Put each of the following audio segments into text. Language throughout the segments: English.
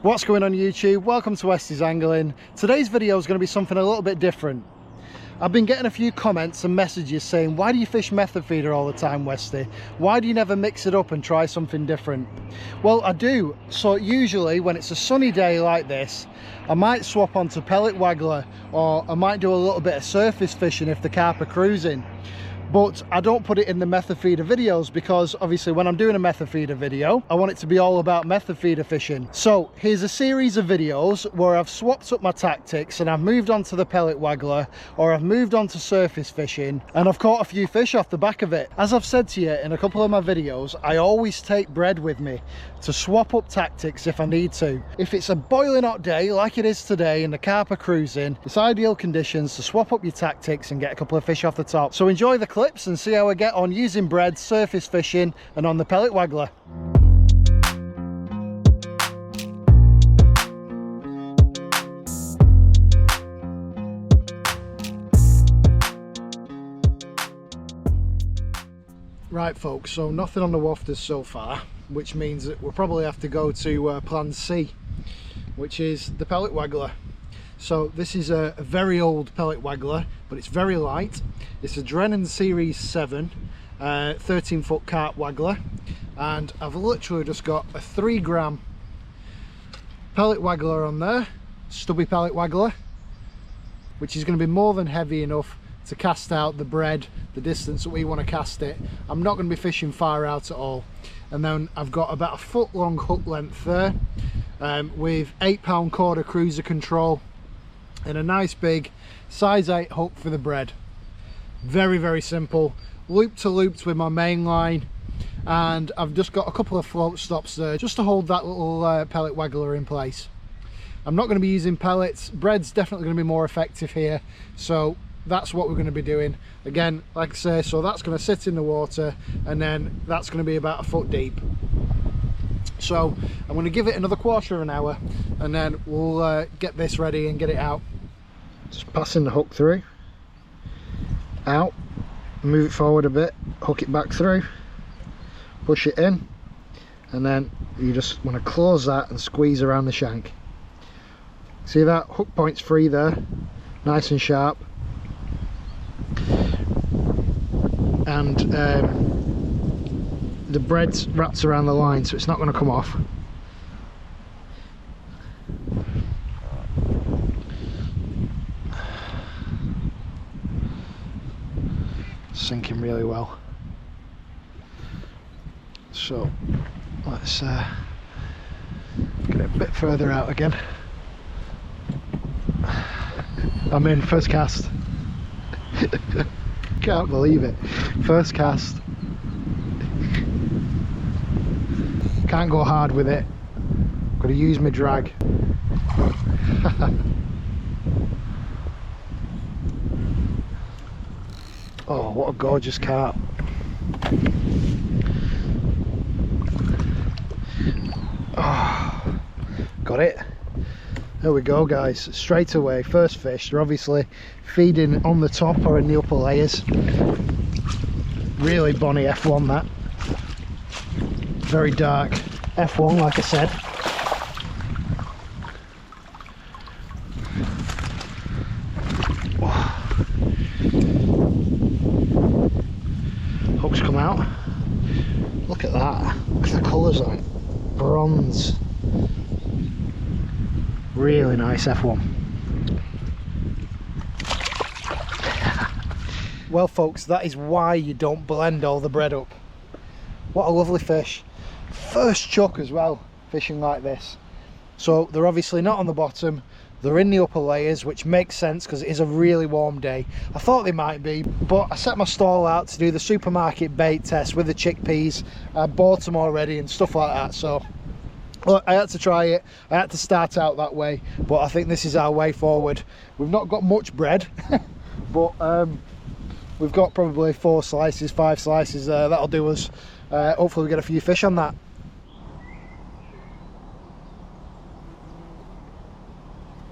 What's going on YouTube? Welcome to Westy's Angling. Today's video is going to be something a little bit different. I've been getting a few comments and messages saying, why do you fish method feeder all the time, Westy? Why do you never mix it up and try something different? Well, I do. So usually when it's a sunny day like this, I might swap onto pellet waggler, or I might do a little bit of surface fishing if the carp are cruising. But I don't put it in the method feeder videos because obviously when I'm doing a method feeder video, I want it to be all about method feeder fishing. So here's a series of videos where I've swapped up my tactics and I've moved on to the pellet waggler, or I've moved on to surface fishing, and I've caught a few fish off the back of it. As I've said to you in a couple of my videos, I always take bread with me to swap up tactics if I need to. If it's a boiling hot day like it is today and the carp are cruising, it's ideal conditions to swap up your tactics and get a couple of fish off the top. So enjoy the clips and see how I get on using bread, surface fishing and on the pellet waggler. Right folks, so nothing on the wafters so far, which means that we'll probably have to go to plan C, which is the pellet waggler. So this is a very old pellet waggler, but it's very light. It's a Drennan Series 7 13-foot carp waggler, and I've literally just got a 3-gram pellet waggler on there, stubby pellet waggler, which is going to be more than heavy enough to cast out the bread the distance that we want to cast it. I'm not going to be fishing far out at all. And then I've got about a foot long hook length there, with 8-pound quarter cruiser control and a nice big size 8 hook for the bread. Very simple, loop to looped with my main line, and I've just got a couple of float stops there just to hold that little pellet waggler in place. I'm not going to be using pellets. Bread's definitely going to be more effective here, so that's what we're going to be doing. Again, like I say, so that's going to sit in the water and then that's going to be about a foot deep. So I'm going to give it another quarter of an hour and then we'll get this ready and get it out. Just passing the hook through, out, move it forward a bit, hook it back through, push it in, and then you just want to close that and squeeze around the shank. See that hook point's free there, nice and sharp, and the bread wraps around the line so it's not going to come off. Sinking really well. So let's get it a bit further out again. I'm in, first cast. Can't believe it, first cast. Can't go hard with it, got to use my drag. Oh, what a gorgeous carp. Oh, got it. There we go guys, straight away, first fish. They're obviously feeding on the top or in the upper layers. Really bonny F1 that. Very dark F1 like I said. Hooks come out. Look at that, look at the colours on it. Bronze. Really nice F1. Well folks, that is why you don't blend all the bread up. What a lovely fish. First chuck as well, fishing like this. So they're obviously not on the bottom, they're in the upper layers, which makes sense because it is a really warm day. I thought they might be, but I set my stall out to do the supermarket bait test with the chickpeas. I bought them already and stuff like that, so look, I had to try it. I had to start out that way, but I think this is our way forward. We've not got much bread, but we've got probably 4 slices, 5 slices there. That'll do us. Hopefully we get a few fish on that.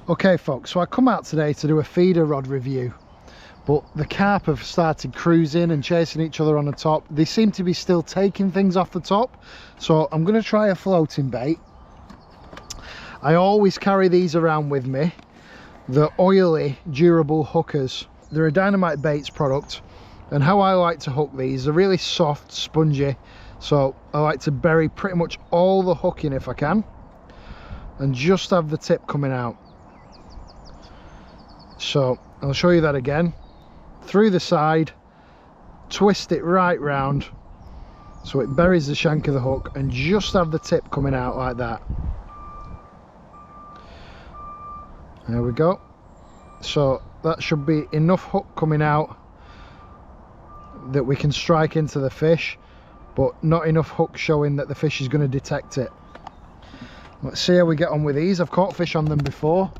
Okay folks, so I come out today to do a feeder rod review, but the carp have started cruising and chasing each other on the top. They seem to be still taking things off the top, so I'm going to try a floating bait. I always carry these around with me, the oily, durable hookers. They're a Dynamite Baits product, and how I like to hook these, they're really soft, spongy, so I like to bury pretty much all the hook in if I can, and just have the tip coming out. So I'll show you that again. Through the side, twist it right round so it buries the shank of the hook, and just have the tip coming out like that. There we go. So that should be enough hook coming out that we can strike into the fish, but not enough hook showing that the fish is going to detect it. Let's see how we get on with these. I've caught fish on them before.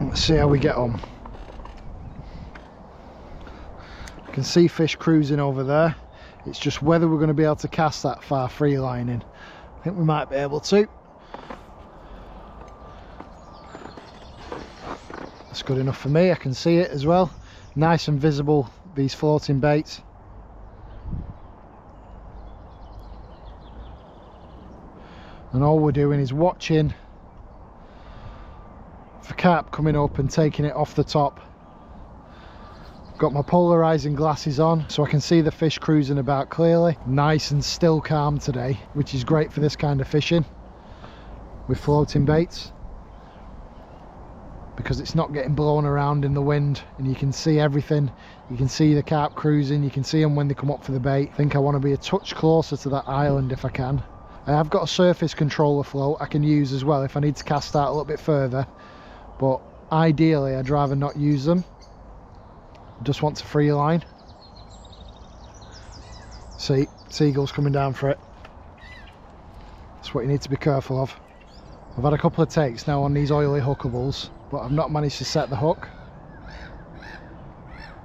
Let's see how we get on. I can see fish cruising over there. It's just whether we're going to be able to cast that far free lining. I think we might be able to. That's good enough for me. I can see it as well. Nice and visible, these floating baits. And all we're doing is watching the carp coming up and taking it off the top. Got my polarizing glasses on so I can see the fish cruising about clearly. Nice and still calm today, which is great for this kind of fishing with floating baits, because it's not getting blown around in the wind and you can see everything. You can see the carp cruising, you can see them when they come up for the bait. I think I want to be a touch closer to that island if I can. I have got a surface controller float I can use as well if I need to cast out a little bit further, but ideally I'd rather not use them. Just want to free line. See, seagulls coming down for it. That's what you need to be careful of. I've had a couple of takes now on these oily hookables, but I've not managed to set the hook.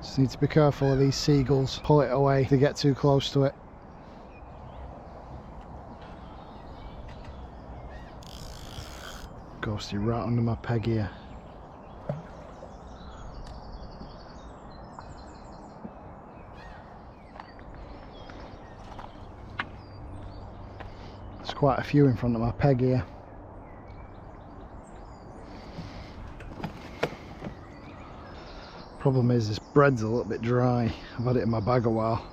Just need to be careful of these seagulls. Pull it away if they get too close to it. Ghosty right under my peg here. There's quite a few in front of my peg here. Problem is this bread's a little bit dry. I've had it in my bag a while.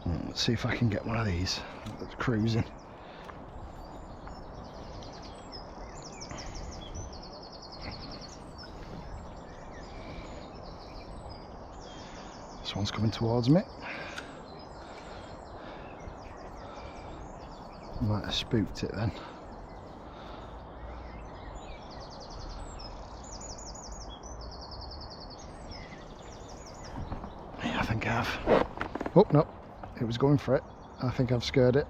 Let's see if I can get one of these that's cruising. This one's coming towards me. Might have spooked it then. Yeah, I think I have. Oh, no. It was going for it. I think I've scared it.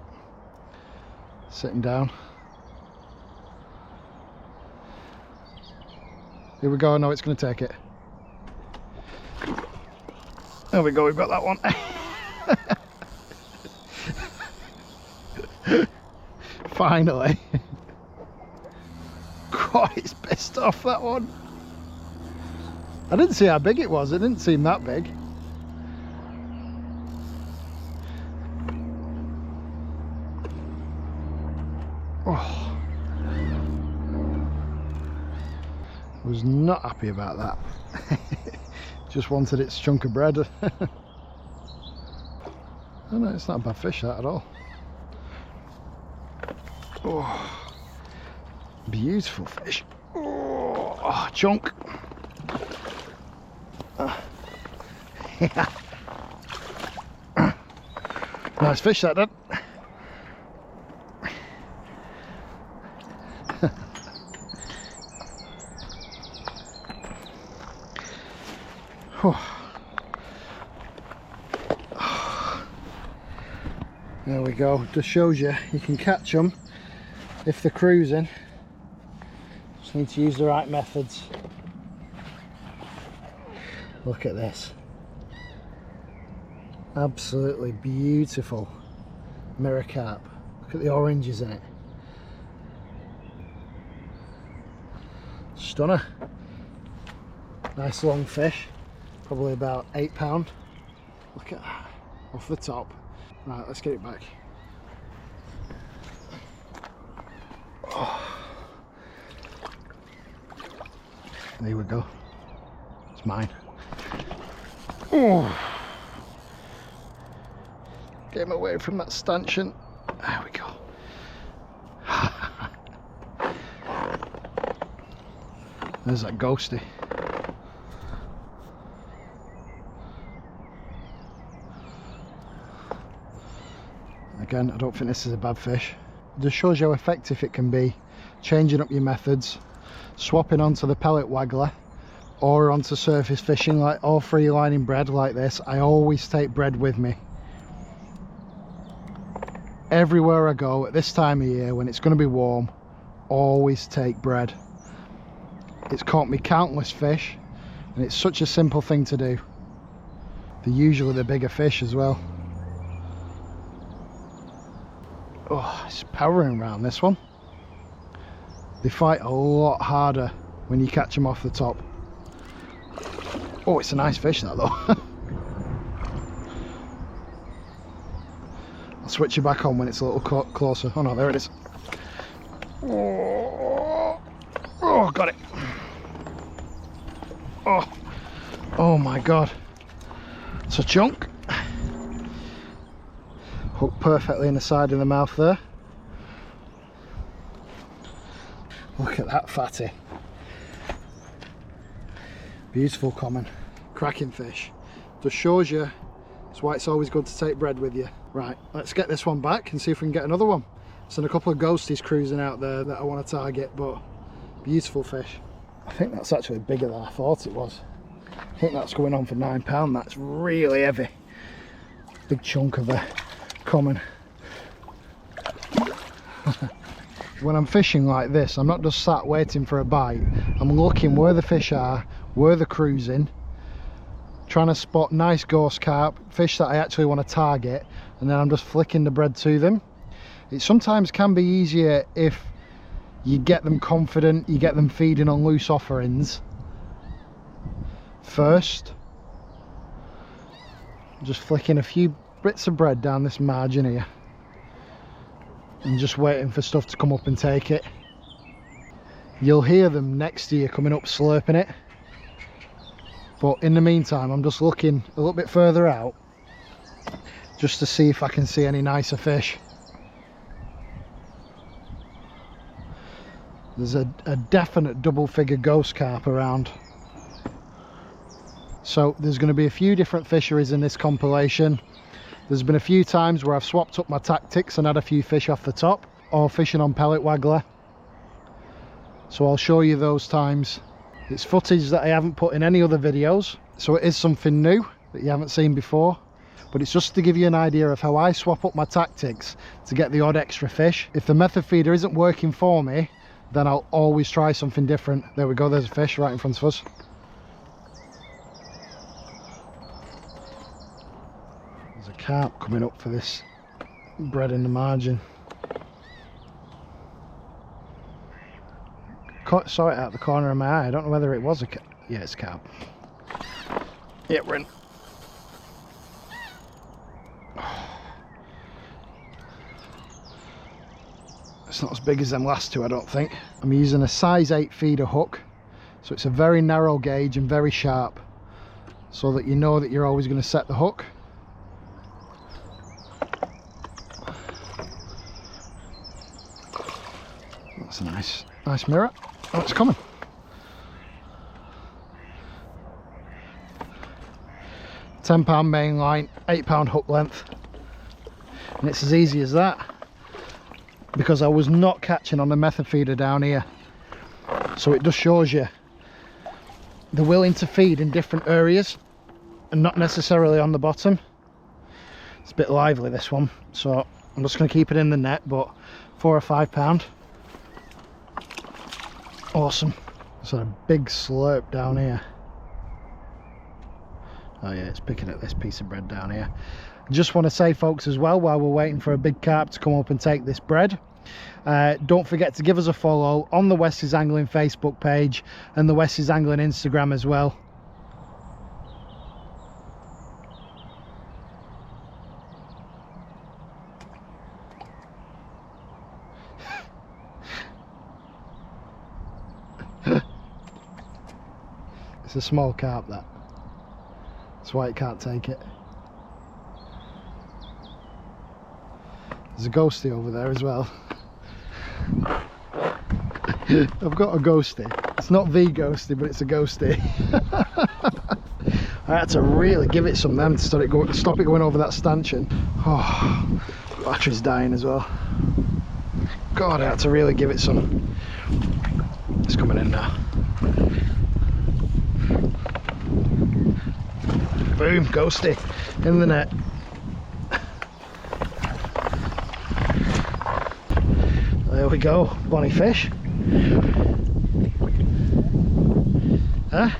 Sitting down. Here we go. Now it's going to take it. There we go. We've got that one. Finally. God, it's pissed off, that one. I didn't see how big it was. It didn't seem that big. Oh. Was not happy about that. Just wanted its chunk of bread. Oh no, it's not a bad fish, that at all. Oh, beautiful fish. Oh, chunk. Yeah. Nice fish, that done. There we go. Just shows you can catch them if they're cruising. Just need to use the right methods. Look at this. Absolutely beautiful mirror carp. Look at the oranges in it. stunner. Nice long fish, probably about £8. Look at that, off the top. Right, let's get it back. Oh. There we go. It's mine. Oh. Get him away from that stanchion. There we go. There's that ghosty. Again, I don't think this is a bad fish. It just shows you how effective it can be, changing up your methods, swapping onto the pellet waggler or onto surface fishing like or free lining bread like this. I always take bread with me. Everywhere I go at this time of year when it's going to be warm, always take bread. It's caught me countless fish and it's such a simple thing to do. They're usually the bigger fish as well. Oh, it's powering around this one. They fight a lot harder when you catch them off the top. Oh, it's a nice fish that though. I'll switch you back on when it's a little closer. Oh no, there it is. Oh, got it. Oh my god, it's a chunk. Hooked perfectly in the side of the mouth there. Look at that fatty. Beautiful common, cracking fish. Just shows you that's why it's always good to take bread with you. Right, let's get this one back and see if we can get another one. There's a couple of ghosties cruising out there that I want to target, but beautiful fish. I think that's actually bigger than I thought it was. I think that's going on for £9. That's really heavy. Big chunk of a common. When I'm fishing like this, I'm not just sat waiting for a bite. I'm looking where the fish are, where they're cruising, trying to spot nice ghost carp, fish that I actually want to target, and then I'm just flicking the bread to them. It sometimes can be easier if you get them confident, you get them feeding on loose offerings first. Just flicking a few bits of bread down this margin here and just waiting for stuff to come up and take it. You'll hear them next to you coming up slurping it, but in the meantime I'm just looking a little bit further out just to see if I can see any nicer fish. There's a definite double figure ghost carp around. So there's going to be a few different fisheries in this compilation. There's been a few times where I've swapped up my tactics and had a few fish off the top, or fishing on pellet waggler. So I'll show you those times. It's footage that I haven't put in any other videos, so it is something new that you haven't seen before. But it's just to give you an idea of how I swap up my tactics to get the odd extra fish. If the method feeder isn't working for me, then I'll always try something different. There we go, there's a fish right in front of us. There's a carp coming up for this bread in the margin. Saw it out the corner of my eye. I don't know whether it was a carp. Yeah, it's a carp. Yeah, we're in. It's not as big as them last two, I don't think. I'm using a size 8 feeder hook, so it's a very narrow gauge and very sharp, so that you know that you're always going to set the hook. That's a nice mirror. Oh, it's coming. £10 main line, £8 hook length, and it's as easy as that, because I was not catching on the method feeder down here. So it just shows you they're willing to feed in different areas and not necessarily on the bottom. It's a bit lively, this one, so I'm just going to keep it in the net, but £4 or £5. Awesome. So a big slurp down here. Oh yeah, it's picking at this piece of bread down here. Just want to say, folks, as well, while we're waiting for a big carp to come up and take this bread, Don't forget to give us a follow on the Westies Angling Facebook page and the Westies Angling Instagram as well. It's a small carp, that. That's why it can't take it. There's a ghostie over there as well. I've got a ghostie. It's not the ghostie, but it's a ghostie. I had to really give it some them to stop it going over that stanchion. Oh, battery's dying as well. God, I had to really give it some. It's coming in now. Boom, ghostie in the net. There we go, bonny fish. Huh?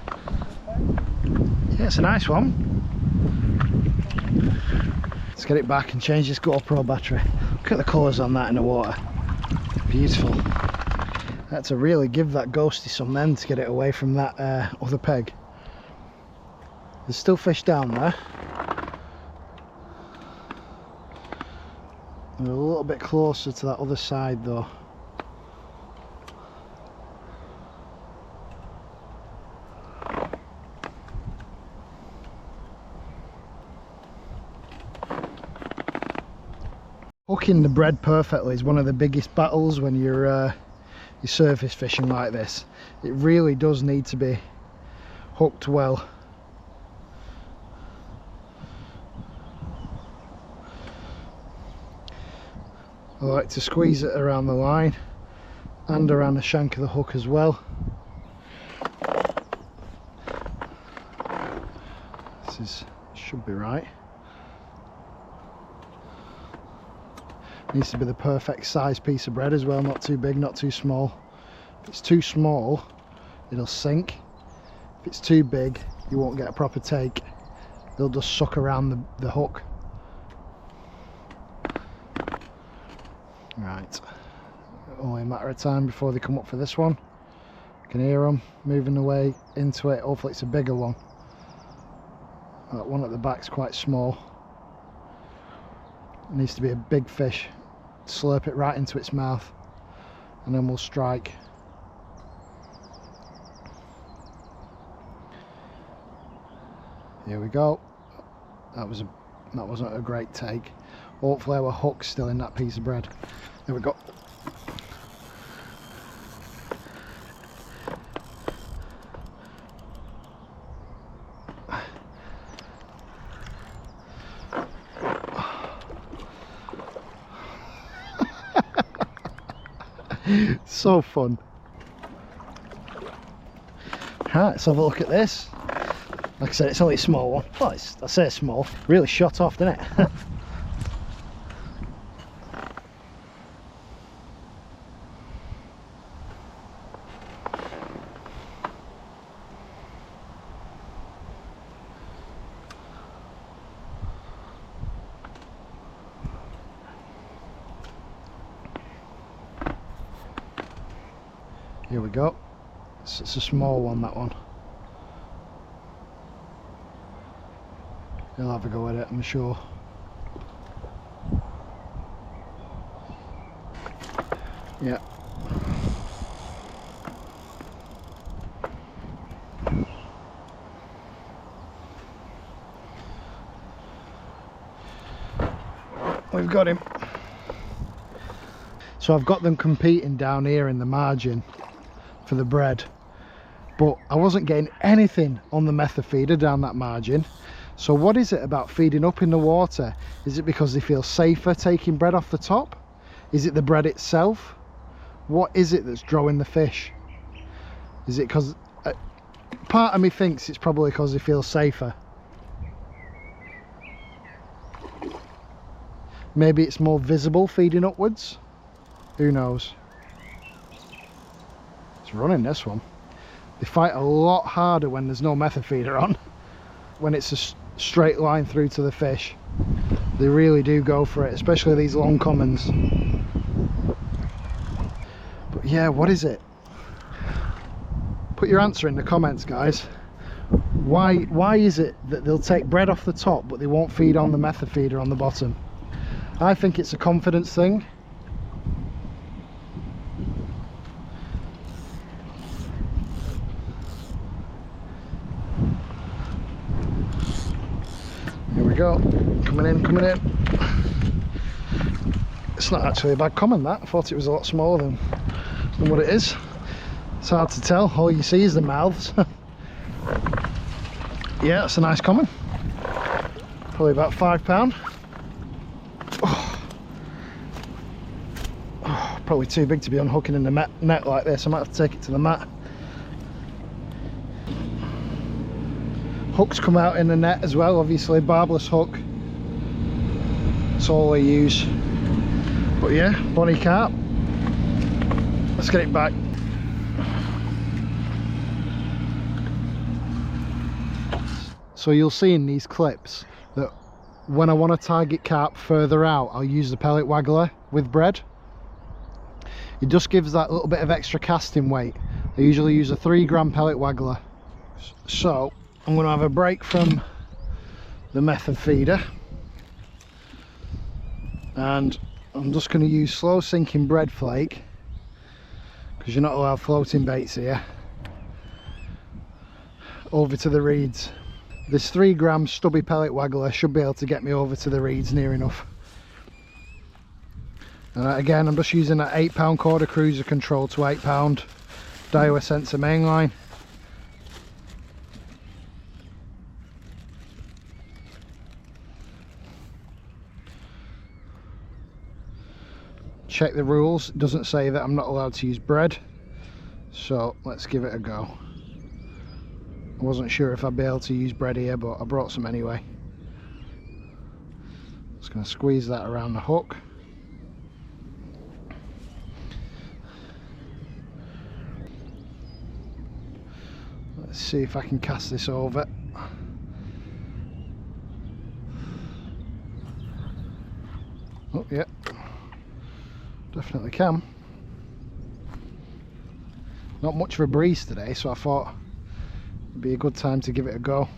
Yeah, it's a nice one. Let's get it back and change this GoPro battery. Look at the colours on that in the water. Beautiful. I had to really give that ghostie some men to get it away from that other peg. There's still fish down there. We're a little bit closer to that other side though. Hooking the bread perfectly is one of the biggest battles when you're surface fishing like this. It really does need to be hooked well. I like to squeeze it around the line and around the shank of the hook as well. Should be right. Needs to be the perfect size piece of bread as well, not too big, not too small. If it's too small, it'll sink. If it's too big, you won't get a proper take. They'll just suck around the hook. Right, only a matter of time before they come up for this one. I can hear them moving away into it. Hopefully it's a bigger one. That one at the back's quite small. It needs to be a big fish. Slurp it right into its mouth and then we'll strike. Here we go. That wasn't a great take. Hopefully our hook's still in that piece of bread. There we go. So fun. Right, let's have a look at this. Like I said, it's only a small one. Well, I say small. Really shot off, didn't it? Here we go. It's a small one, that one. He'll have a go at it, I'm sure. Yeah. We've got him. So I've got them competing down here in the margin for the bread, but I wasn't getting anything on the method feeder down that margin. So what is it about feeding up in the water? Is it because they feel safer taking bread off the top? Is it the bread itself? What is it that's drawing the fish? Is it because part of me thinks it's probably because they feel safer. Maybe it's more visible feeding upwards. Who knows? It's running, this one. They fight a lot harder when there's no method feeder on. When it's a straight line through to the fish, they really do go for it, especially these long commons. Yeah, what is it? Put your answer in the comments, guys. Why is it that they'll take bread off the top but they won't feed on the method feeder on the bottom? I think it's a confidence thing. Here we go, coming in, coming in. It's not actually a bad common, that. I thought it was a lot smaller than what it is. It's hard to tell, all you see is the mouths. Yeah, that's a nice common. Probably about £5. Oh, probably too big to be unhooking in the net like this. I might have to take it to the mat. Hooks come out in the net as well, obviously, barbless hook. That's all I use. But yeah, bonny carp. Let's get it back. So you'll see in these clips that when I want to target carp further out, I'll use the pellet waggler with bread. It just gives that little bit of extra casting weight. I usually use a 3-gram pellet waggler. So I'm going to have a break from the method feeder, and I'm just going to use slow sinking bread flake, because you're not allowed floating baits here, over to the reeds. This 3-gram stubby pellet waggler should be able to get me over to the reeds near enough. Again, I'm just using that 8-pound Corda Cruiser control to 8-pound Daiwa sensor mainline. Check the rules, it doesn't say that I'm not allowed to use bread, so let's give it a go. I wasn't sure if I'd be able to use bread here, but I brought some anyway. Just going to squeeze that around the hook. Let's see if I can cast this over. Oh yeah, definitely can. Not much of a breeze today, so I thought it'd be a good time to give it a go.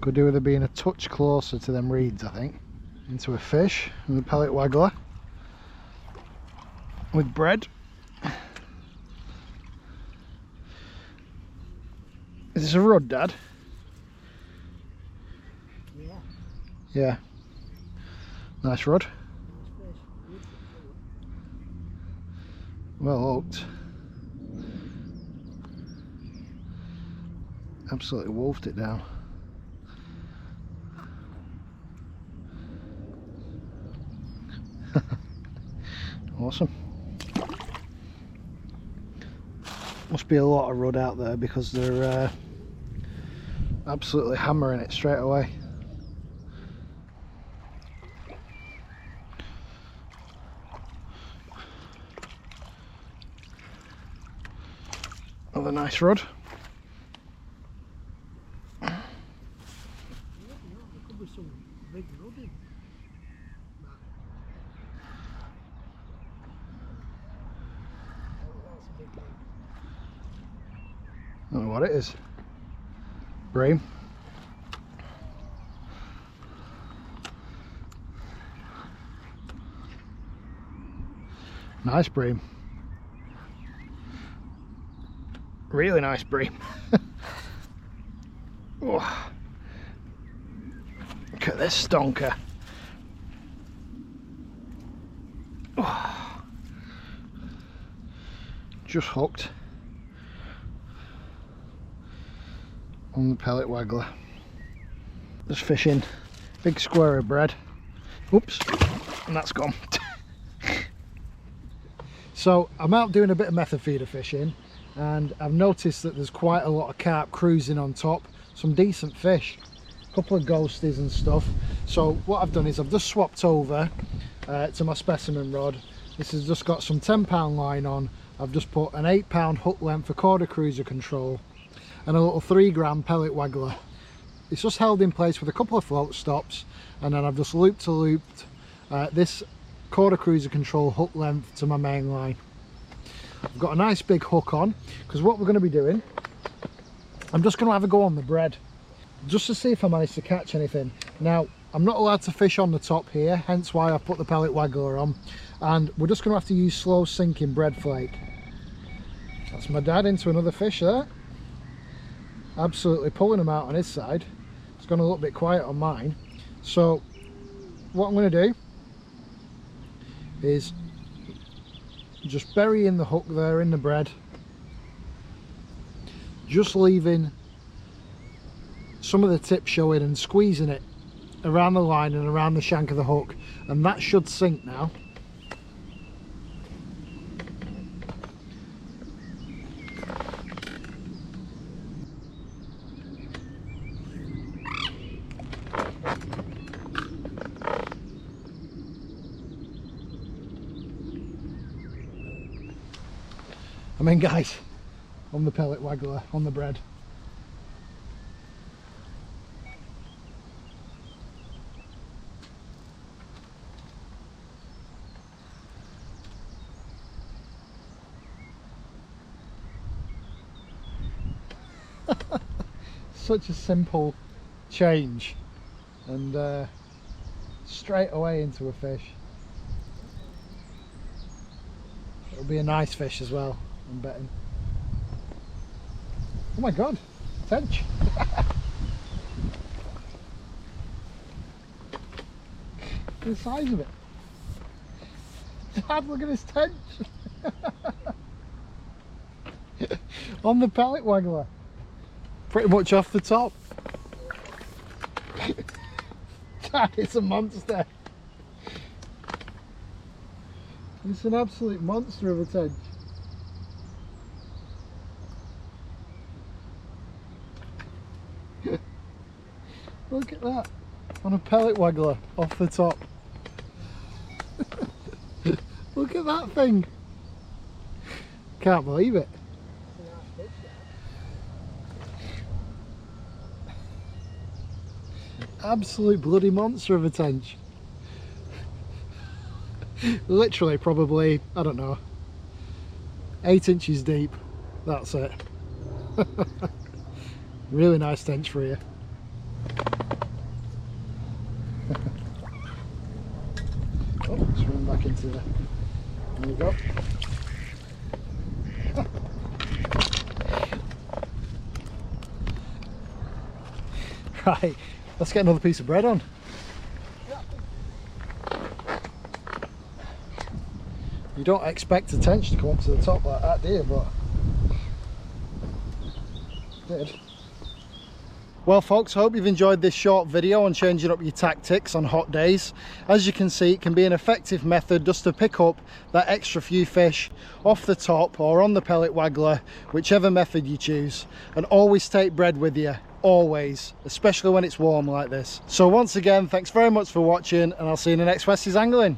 Could do with it being a touch closer to them reeds, I think. Into a fish with a pellet waggler with bread. Is this a rod, Dad? Yeah. Yeah. Nice rod. Well hooked. Absolutely wolfed it down. Awesome. Must be a lot of rod out there because they're absolutely hammering it straight away. Another nice rod. I don't know what it is. Bream. Nice bream. Really nice bream. Oh. Look at this stonker. Oh. Just hooked on the pellet waggler. Just fishing big square of bread. Oops, and that's gone. So I'm out doing a bit of method feeder fishing, and I've noticed that there's quite a lot of carp cruising on top. Some decent fish, a couple of ghosties and stuff. So what I've done is I've just swapped over to my specimen rod. This has just got some 10-pound line on. I've just put an 8-pound hook length for Corda Cruiser control and a little 3-gram pellet waggler. It's just held in place with a couple of float stops, and then I've just looped to looped this quarter cruiser control hook length to my main line. I've got a nice big hook on, because what we're going to be doing, I'm just going to have a go on the bread just to see if I manage to catch anything. Now, I'm not allowed to fish on the top here, hence why I put the pellet waggler on, and we're just going to have to use slow sinking bread flake. That's my dad into another fish there, absolutely pulling him out on his side. It's gone a little bit quiet on mine, so what I'm going to do is just bury in the hook there in the bread, just leaving some of the tip showing and squeezing it around the line and around the shank of the hook, and that should sink now. I mean, guys, on the pellet waggler, on the bread. Such a simple change, and straight away into a fish. It'll be a nice fish as well, I'm betting. Oh my god, tench! The size of it. Dad, look at this tench! On the pellet waggler. Pretty much off the top. Dad, it's a monster. It's an absolute monster of a tench. Look at that, on a pellet waggler off the top. Look at that thing. Can't believe it. Absolute bloody monster of a tench. Literally probably, I don't know, 8 inches deep. That's it. Really nice tench for you. Oh, let's run back into there. There we go. Right, let's get another piece of bread on. You don't expect a tench to come up to the top like that, do you? But it did. Well folks, I hope you've enjoyed this short video on changing up your tactics on hot days. As you can see, it can be an effective method just to pick up that extra few fish off the top or on the pellet waggler, whichever method you choose. And always take bread with you, always, especially when it's warm like this. So once again, thanks very much for watching, and I'll see you in the next Westies Angling.